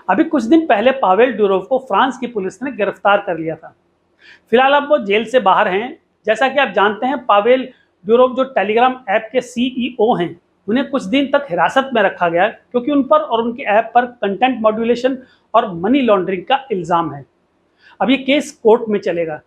अभी कुछ दिन पहले पावेल ड्यूरोव को फ्रांस की पुलिस ने गिरफ्तार कर लिया था। फिलहाल अब वो जेल से बाहर हैं। जैसा कि आप जानते हैं, पावेल ड्यूरोव जो टेलीग्राम ऐप के सीईओ हैं, उन्हें कुछ दिन तक हिरासत में रखा गया क्योंकि उन पर और उनके ऐप पर कंटेंट मॉड्यूलेशन और मनी लॉन्ड्रिंग का इल्जाम है। अब ये केस कोर्ट में चलेगा।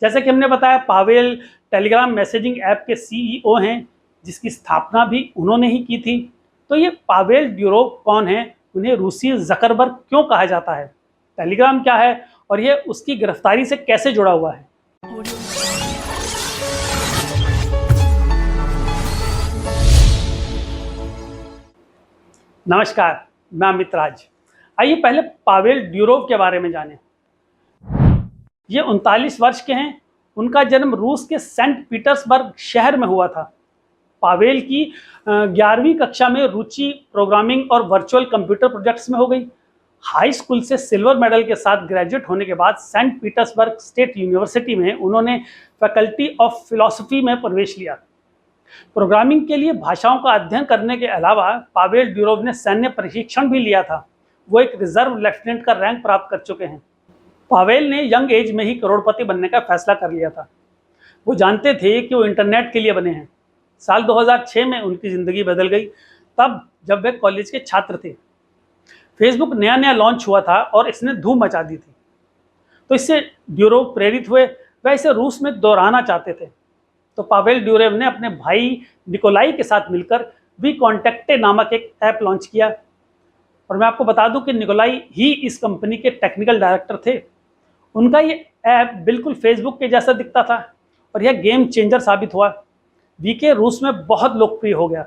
जैसे कि हमने बताया, पावेल टेलीग्राम मैसेजिंग ऐप के सीईओ हैं, जिसकी स्थापना भी उन्होंने ही की थी। तो ये पावेल ड्यूरोव कौन है, उन्हें रूसी जकरबर्ग क्यों कहा जाता है, टेलीग्राम क्या है और ये उसकी गिरफ्तारी से कैसे जुड़ा हुआ है? नमस्कार, मैं अमित राज। आइए पहले पावेल ड्यूरोव के बारे में जानें। ये 39 वर्ष के हैं। उनका जन्म रूस के सेंट पीटर्सबर्ग शहर में हुआ था। पावेल की 11वीं कक्षा में रुचि प्रोग्रामिंग और वर्चुअल कंप्यूटर प्रोजेक्ट्स में हो गई। हाई स्कूल से सिल्वर मेडल के साथ ग्रेजुएट होने के बाद सेंट पीटर्सबर्ग स्टेट यूनिवर्सिटी में उन्होंने फैकल्टी ऑफ फिलॉसफी में प्रवेश लिया। प्रोग्रामिंग के लिए भाषाओं का अध्ययन करने के अलावा पावेल ड्यूरोव ने सैन्य प्रशिक्षण भी लिया था। वो एक रिजर्व लेफ्टिनेंट का रैंक प्राप्त कर चुके हैं। पावेल ने यंग एज में ही करोड़पति बनने का फैसला कर लिया था। वो जानते थे कि वो इंटरनेट के लिए बने हैं। साल 2006 में उनकी ज़िंदगी बदल गई, तब जब वे कॉलेज के छात्र थे। फेसबुक नया नया लॉन्च हुआ था और इसने धूम मचा दी थी। तो इससे ड्यूरोव प्रेरित हुए। वह इसे रूस में दोहराना चाहते थे। तो पावेल ड्यूरोव ने अपने भाई निकोलाई के साथ मिलकर वी कॉन्टेक्टे नामक एक ऐप लॉन्च किया। और मैं आपको बता दूं कि निकोलाई ही इस कंपनी के टेक्निकल डायरेक्टर थे। उनका ये ऐप बिल्कुल फेसबुक के जैसा दिखता था और यह गेम चेंजर साबित हुआ। वीके रूस में बहुत लोकप्रिय हो गया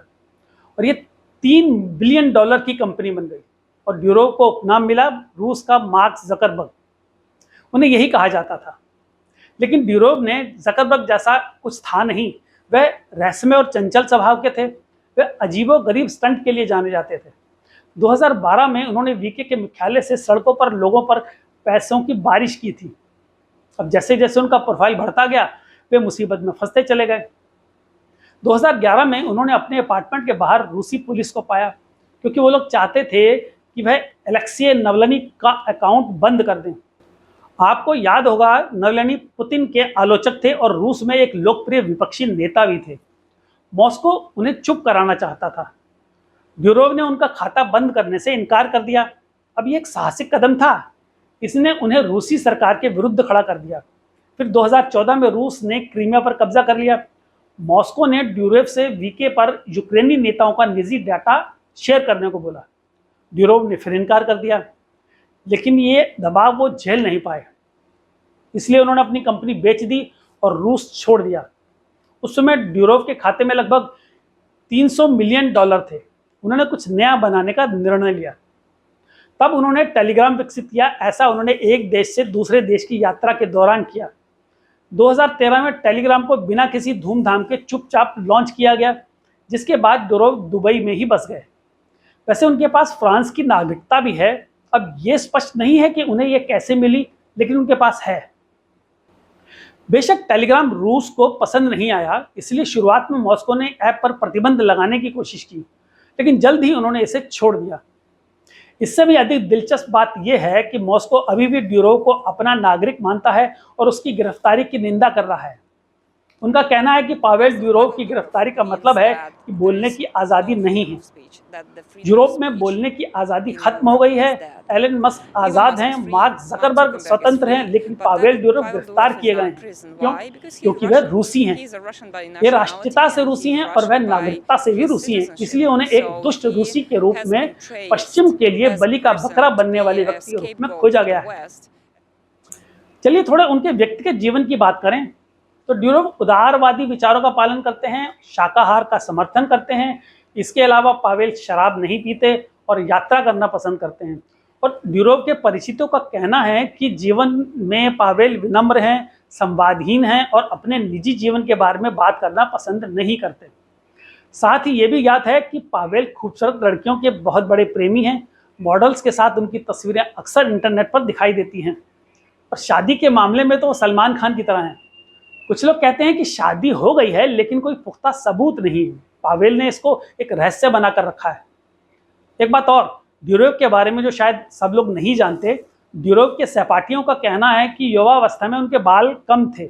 और ये $3 बिलियन की कंपनी बन गई। और ड्यूरोव को उपनाम मिला रूस का मार्क जकरबर्ग। उन्हें यही कहा जाता था। लेकिन ड्यूरोव ने जकरबर्ग जैसा कुछ था नहीं। वह रहस्यमय और चंचल स्वभाव के थे। वे अजीबोगरीब स्टंट के लिए जाने जाते थे। 2012 में उन्होंने वीके के मुख्यालय से सड़कों पर लोगों पर पैसों की बारिश की थी। अब जैसे जैसे उनका प्रोफाइल बढ़ता गया, वे मुसीबत में फंसते चले गए। 2011 में उन्होंने अपने अपार्टमेंट के बाहर रूसी पुलिस को पाया क्योंकि वो लोग चाहते थे कि वह एलेक्सी नवलनी का अकाउंट बंद कर दें। आपको याद होगा, नवलनी पुतिन के आलोचक थे और रूस में एक लोकप्रिय विपक्षी नेता भी थे। मॉस्को उन्हें चुप कराना चाहता था। ड्यूरोव ने उनका खाता बंद करने से इनकार कर दिया। अब ये एक साहसिक कदम था। इसने उन्हें रूसी सरकार के विरुद्ध खड़ा कर दिया। फिर 2014 में रूस ने क्रीमिया पर कब्जा कर लिया। मॉस्को ने ड्यूरोव से वीके पर यूक्रेनी नेताओं का निजी डाटा शेयर करने को बोला। ड्यूरोव ने फिर इनकार कर दिया, लेकिन ये दबाव वो झेल नहीं पाए। इसलिए उन्होंने अपनी कंपनी बेच दी और रूस छोड़ दिया। उस समय ड्यूरोव के खाते में लगभग $300 मिलियन थे। उन्होंने कुछ नया बनाने का निर्णय लिया। तब उन्होंने टेलीग्राम विकसित किया। ऐसा उन्होंने एक देश से दूसरे देश की यात्रा के दौरान किया। 2013 में टेलीग्राम को बिना किसी धूमधाम के चुपचाप लॉन्च किया गया, जिसके बाद ड्यूरोव दुबई में ही बस गए। वैसे उनके पास फ्रांस की नागरिकता भी है। अब ये स्पष्ट नहीं है कि उन्हें यह कैसे मिली, लेकिन उनके पास है। बेशक टेलीग्राम रूस को पसंद नहीं आया, इसलिए शुरुआत में मॉस्को ने ऐप पर प्रतिबंध लगाने की कोशिश की, लेकिन जल्द ही उन्होंने इसे छोड़ दिया। इससे भी अधिक दिलचस्प बात यह है कि मॉस्को अभी भी ड्यूरोव को अपना नागरिक मानता है और उसकी गिरफ्तारी की निंदा कर रहा है। उनका कहना है कि पावेल ड्यूरोव की गिरफ्तारी का मतलब है कि बोलने की आज़ादी नहीं है। यूरोप में बोलने की आज़ादी खत्म हो गई है। एलन मस्क आज़ाद हैं, मार्क जकरबर्ग स्वतंत्र हैं, लेकिन पावेल ड्यूरोव गिरफ्तार किए गए हैं। क्यों? क्योंकि वह रूसी हैं। ये राष्ट्रीयता से रूसी हैं और वह नागरिकता से भी रूसी हैं। इसलिए उन्हें एक दुष्ट रूसी के रूप में पश्चिम के लिए बलि का बकरा बनने वाले व्यक्ति के रूप में खोजा गया है। चलिए थोड़ा उनके व्यक्तिगत जीवन की बात करें। तो ड्यूरोव उदारवादी विचारों का पालन करते हैं, शाकाहार का समर्थन करते हैं। इसके अलावा पावेल शराब नहीं पीते और यात्रा करना पसंद करते हैं। और ड्यूरोव के परिचितों का कहना है कि जीवन में पावेल विनम्र हैं, संवादहीन हैं और अपने निजी जीवन के बारे में बात करना पसंद नहीं करते। साथ ही ये भी ज्ञात है कि पावेल खूबसूरत लड़कियों के बहुत बड़े प्रेमी हैं। मॉडल्स के साथ उनकी तस्वीरें अक्सर इंटरनेट पर दिखाई देती हैं। और शादी के मामले में तो वो सलमान खान की तरह हैं। कुछ लोग कहते हैं कि शादी हो गई है, लेकिन कोई पुख्ता सबूत नहीं है। पावेल ने इसको एक रहस्य बनाकर रखा है। एक बात और, ड्यूरोव के बारे में जो शायद सब लोग नहीं जानते, ड्यूरोव के सहपाठियों का कहना है कि युवावस्था में उनके बाल कम थे।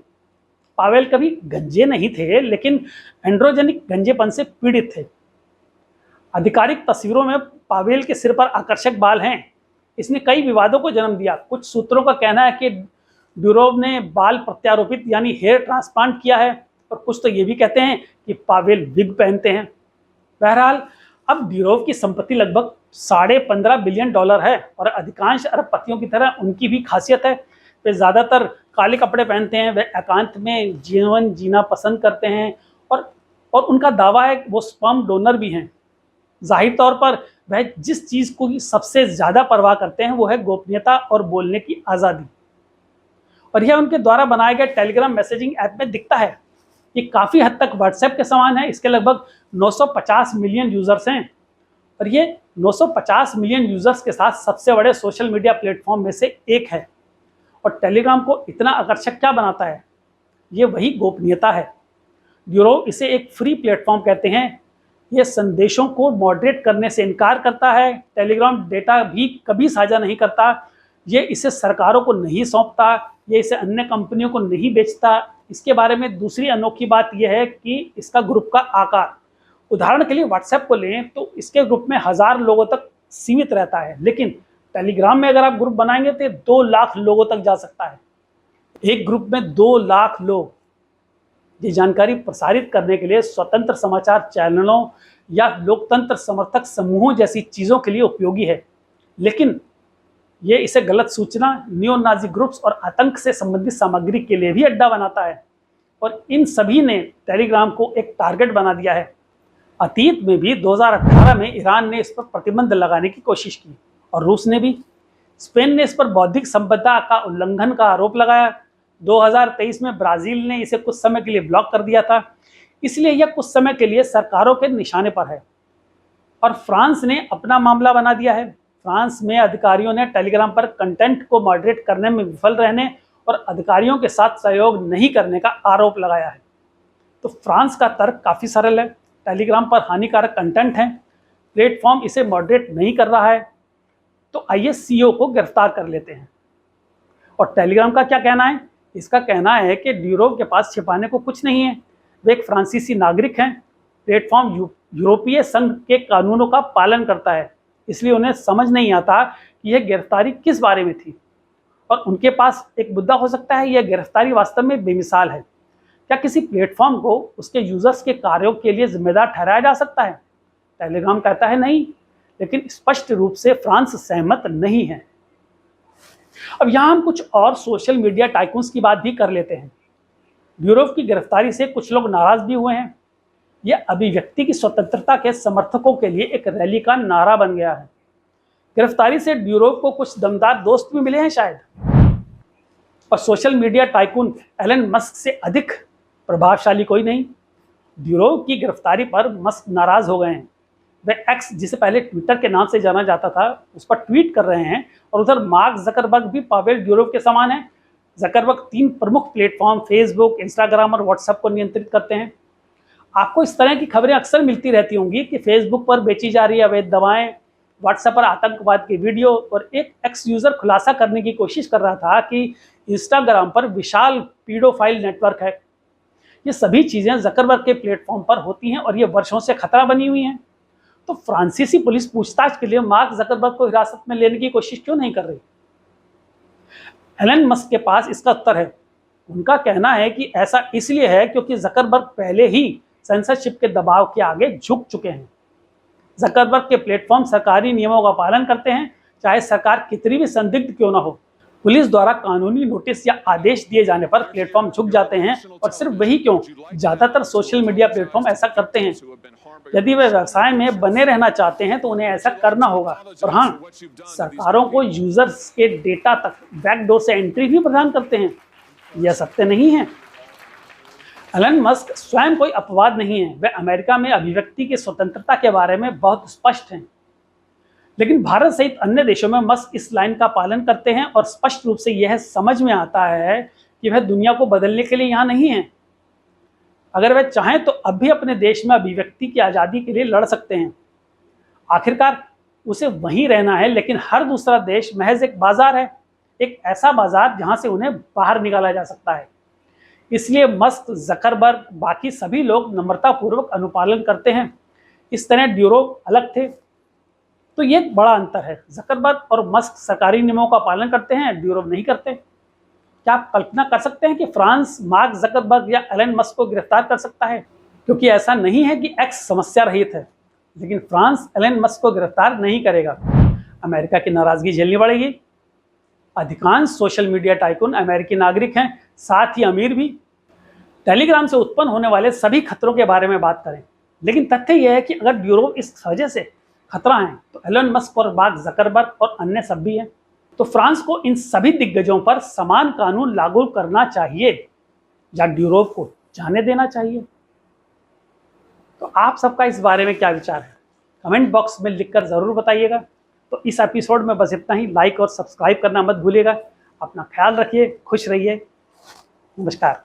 पावेल कभी गंजे नहीं थे, लेकिन एंड्रोजेनिक गंजेपन से पीड़ित थे। आधिकारिक तस्वीरों में पावेल के सिर पर आकर्षक बाल हैं। इसने कई विवादों को जन्म दिया। कुछ सूत्रों का कहना है कि ड्यूरोव ने बाल प्रत्यारोपित यानी हेयर ट्रांसप्लांट किया है, और कुछ तो ये भी कहते हैं कि पावेल विग पहनते हैं। बहरहाल, अब ड्यूरोव की संपत्ति लगभग $15.5 बिलियन है, और अधिकांश अरबपतियों की तरह उनकी भी खासियत है। वे ज़्यादातर काले कपड़े पहनते हैं, वे एकांत में जीवन जीना पसंद करते हैं, और उनका दावा है वो स्पर्म डोनर भी हैं। जाहिर तौर पर वह जिस चीज़ को सबसे ज़्यादा परवाह करते हैं वो है गोपनीयता और बोलने की आज़ादी। और यह उनके द्वारा बनाए गए टेलीग्राम मैसेजिंग ऐप में दिखता है। ये काफ़ी हद तक व्हाट्सएप के समान है। इसके लगभग 950 मिलियन यूज़र्स हैं, और ये 950 मिलियन यूज़र्स के साथ सबसे बड़े सोशल मीडिया प्लेटफॉर्म में से एक है। और टेलीग्राम को इतना आकर्षक क्या बनाता है? ये वही गोपनीयता है। ड्यूरोव इसे एक फ्री प्लेटफॉर्म कहते हैं। ये संदेशों को मॉडरेट करने से इनकार करता है। टेलीग्राम डेटा भी कभी साझा नहीं करता। ये इसे सरकारों को नहीं सौंपता। ये इसे अन्य कंपनियों को नहीं बेचता। इसके बारे में दूसरी अनोखी बात यह है कि इसका ग्रुप का आकार, उदाहरण के लिए व्हाट्सएप को लें तो इसके ग्रुप में 1000 लोगों तक सीमित रहता है, लेकिन टेलीग्राम में अगर आप ग्रुप बनाएंगे तो 2 लाख लोगों तक जा सकता है। एक ग्रुप में 2 लाख लोग। ये जानकारी प्रसारित करने के लिए स्वतंत्र समाचार चैनलों या लोकतंत्र समर्थक समूहों जैसी चीज़ों के लिए उपयोगी है, लेकिन ये इसे गलत सूचना, नियो नाजी ग्रुप्स और आतंक से संबंधित सामग्री के लिए भी अड्डा बनाता है। और इन सभी ने टेलीग्राम को एक टारगेट बना दिया है। अतीत में भी 2018 में ईरान ने इस पर प्रतिबंध लगाने की कोशिश की, और रूस ने भी। स्पेन ने इस पर बौद्धिक संपदा का उल्लंघन का आरोप लगाया। 2023 में ब्राज़ील ने इसे कुछ समय के लिए ब्लॉक कर दिया था। इसलिए यह कुछ समय के लिए सरकारों के निशाने पर है। और फ्रांस ने अपना मामला बना दिया है। फ्रांस में अधिकारियों ने टेलीग्राम पर कंटेंट को मॉडरेट करने में विफल रहने और अधिकारियों के साथ सहयोग नहीं करने का आरोप लगाया है। तो फ्रांस का तर्क काफ़ी सरल है। टेलीग्राम पर हानिकारक कंटेंट है, प्लेटफॉर्म इसे मॉडरेट नहीं कर रहा है, तो आइए सीईओ को गिरफ्तार कर लेते हैं। और टेलीग्राम का क्या कहना है? इसका कहना है कि ड्यूरोव के पास छिपाने को कुछ नहीं है। वे एक फ्रांसीसी नागरिक हैं। प्लेटफॉर्म यूरोपीय संघ के कानूनों का पालन करता है, इसलिए उन्हें समझ नहीं आता कि यह गिरफ्तारी किस बारे में थी। और उनके पास एक मुद्दा हो सकता है, यह गिरफ्तारी वास्तव में बेमिसाल है। क्या किसी प्लेटफॉर्म को उसके यूजर्स के कार्यों के लिए जिम्मेदार ठहराया जा सकता है? टेलीग्राम कहता है नहीं, लेकिन स्पष्ट रूप से फ्रांस सहमत नहीं है। अब यहाँ हम कुछ और सोशल मीडिया टाइकून्स की बात भी कर लेते हैं। ड्यूरोव की गिरफ्तारी से कुछ लोग नाराज भी हुए हैं। यह अभिव्यक्ति की स्वतंत्रता के समर्थकों के लिए एक रैली का नारा बन गया है। गिरफ्तारी से ड्यूरोव को कुछ दमदार दोस्त भी मिले हैं शायद। और social media tycoon Elon Musk से अधिक प्रभावशाली कोई नहीं। ड्यूरोव की गिरफ्तारी पर मस्क नाराज हो गए हैं। वे एक्स, जिसे पहले ट्विटर के नाम से जाना जाता था, उस पर ट्वीट कर रहे हैं। और उधर मार्क जकरबर्ग भी पावेल ड्यूरोव के समान है। जकरबर्ग 3 प्रमुख प्लेटफॉर्म फेसबुक, इंस्टाग्राम और व्हाट्सएप को नियंत्रित करते हैं। आपको इस तरह की खबरें अक्सर मिलती रहती होंगी कि फेसबुक पर बेची जा रही अवैध दवाएं, व्हाट्सएप पर आतंकवाद की वीडियो, और एक एक्स यूज़र खुलासा करने की कोशिश कर रहा था कि इंस्टाग्राम पर विशाल पीडोफाइल नेटवर्क है। ये सभी चीज़ें जकरबर्ग के प्लेटफॉर्म पर होती हैं, और ये वर्षों से खतरा बनी हुई हैं। तो फ्रांसीसी पुलिस पूछताछ के लिए मार्क जकरबर्ग को हिरासत में लेने की कोशिश क्यों नहीं कर रही? एलन मस्क के पास इसका उत्तर है। उनका कहना है कि ऐसा इसलिए है क्योंकि जकरबर्ग पहले ही सेंसरशिप के दबाव के आगे झुक चुके हैं। जकरबर्ग के प्लेटफॉर्म सरकारी नियमों का पालन करते हैं, चाहे सरकार कितनी भी संदिग्ध क्यों ना हो। पुलिस द्वारा कानूनी नोटिस या आदेश दिए जाने पर प्लेटफॉर्म झुक जाते हैं। और सिर्फ वही क्यों, ज़्यादातर सोशल मीडिया प्लेटफॉर्म ऐसा करते हैं। यदि वे व्यवसाय में बने रहना चाहते हैं तो उन्हें ऐसा करना होगा। और हाँ, सरकारों को यूजर्स के डेटा तक बैकडोर से एंट्री भी प्रदान करते हैं। यह सत्य नहीं है। एलन मस्क स्वयं कोई अपवाद नहीं है। वे अमेरिका में अभिव्यक्ति की स्वतंत्रता के बारे में बहुत स्पष्ट हैं। लेकिन भारत सहित अन्य देशों में मस्क इस लाइन का पालन करते हैं, और स्पष्ट रूप से यह समझ में आता है कि वह दुनिया को बदलने के लिए यहाँ नहीं है। अगर वे चाहें तो अब भी अपने देश में अभिव्यक्ति की आज़ादी के लिए लड़ सकते हैं। आखिरकार उसे वहीं रहना है, लेकिन हर दूसरा देश महज एक बाजार है, एक ऐसा बाजार जहां से उन्हें बाहर निकाला जा सकता है। इसलिए मस्क, जकरबर्ग, बाकी सभी लोग नम्रतापूर्वक अनुपालन करते हैं। इस तरह ड्यूरोव अलग थे। तो ये एक बड़ा अंतर है। जकरबर्ग और मस्क सरकारी नियमों का पालन करते हैं, ड्यूरोव नहीं करते। क्या आप कल्पना कर सकते हैं कि फ्रांस मार्क जकरबर्ग या एलन मस्क को गिरफ्तार कर सकता है? क्योंकि ऐसा नहीं है कि एक्स समस्या रहित है, लेकिन फ्रांस एलन मस्क को गिरफ्तार नहीं करेगा। अमेरिका की नाराजगी झेलनी पड़ेगी। अधिकांश सोशल मीडिया टाइकून अमेरिकी नागरिक हैं, साथ ही अमीर भी। टेलीग्राम से उत्पन्न होने वाले सभी खतरों के बारे में बात करें, लेकिन तथ्य यह है कि अगर ड्यूरोव इस वजह से खतरा है, तो एलन मस्क और मार्क जकरबर्ग और अन्य सब भी हैं। तो फ्रांस को इन सभी दिग्गजों पर समान कानून लागू करना चाहिए या ड्यूरोव को जाने देना चाहिए? तो आप सबका इस बारे में क्या विचार है? कमेंट बॉक्स में लिखकर जरूर बताइएगा। तो इस एपिसोड में बस इतना ही। लाइक और सब्सक्राइब करना मत भूलिएगा। अपना ख्याल रखिए, खुश रहिए। नमस्कार।